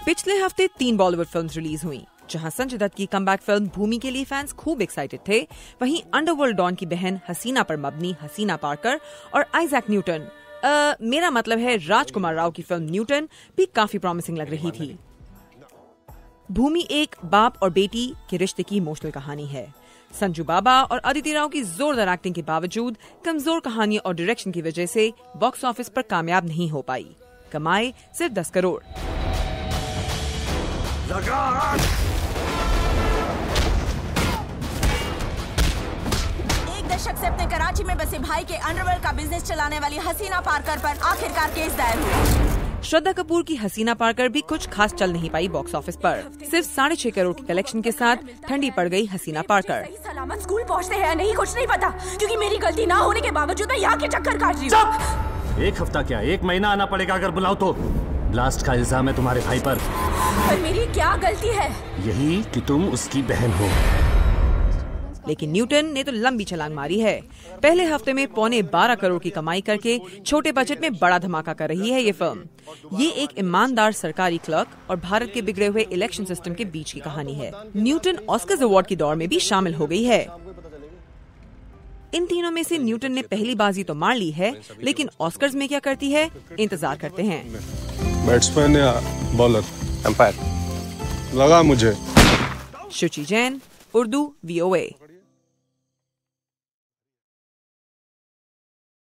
पिछले हफ्ते 3 Bollywood films release हुई। जहां संजय दत्त की कमबैक फिल्म भूमि के लिए फैंस खूब एक्साइटेड थे, वहीं अंडरवर्ल्ड डॉन की बहन हसीना पर मबनी हसीना पार्कर और आइजैक न्यूटन, मेरा मतलब है राजकुमार राव की फिल्म न्यूटन भी काफी प्रॉमिसिंग लग रही थी। भूमि एक बाप और बेटी के रिश्ते की इमोशनल कहानी है। संजू बाबा और अदिति राव की जोरदार एक्टिंग के बावजूद कमजोर कहानी और डायरेक्शन की वजह से बॉक्स ऑफिस पर कामयाब नहीं हो पाई। कमाए सिर्फ 10 करोड़। एक दशक से अपने कराची में बसे भाई के अंडरवर्ल्ड का बिजनेस चलाने वाली हसीना पार्कर पर आखिरकार केस दायर हुआ। श्रद्धा कपूर की हसीना पार्कर भी कुछ खास चल नहीं पाई बॉक्स ऑफिस पर। सिर्फ 6.5 करोड़ की कलेक्शन के साथ ठंडी पड़ गई हसीना पार्कर। सलामत स्कूल पहुंचते हैं नहीं कुछ नहीं पता, क्योंकि मेरी गलती ना होने के बावजूद मैं यहाँ के चक्कर काट रही हूँ। एक हफ्ता क्या 1 महीना आना पड़ेगा अगर बुलाओ तो। ब्लास्ट का इल्जाम है तुम्हारे भाई पर मेरी क्या गलती है? यही कि तुम उसकी बहन हो। लेकिन न्यूटन ने तो लंबी छलांग मारी है। पहले हफ्ते में 12.25 करोड़ की कमाई करके छोटे बजट में बड़ा धमाका कर रही है ये फिल्म। ये एक ईमानदार सरकारी क्लर्क और भारत के बिगड़े हुए इलेक्शन सिस्टम के बीच की कहानी है। न्यूटन ऑस्कर्स अवार्ड की दौड़ में भी शामिल हो गई है। इन तीनों में से न्यूटन ने पहली बाजी तो मार ली है, लेकिन ऑस्कर्स में क्या करती है, इंतजार करते हैं। बैट्समैन या बॉलर? एम्पायर लगा मुझे। शुचि जैन, उर्दू VOA।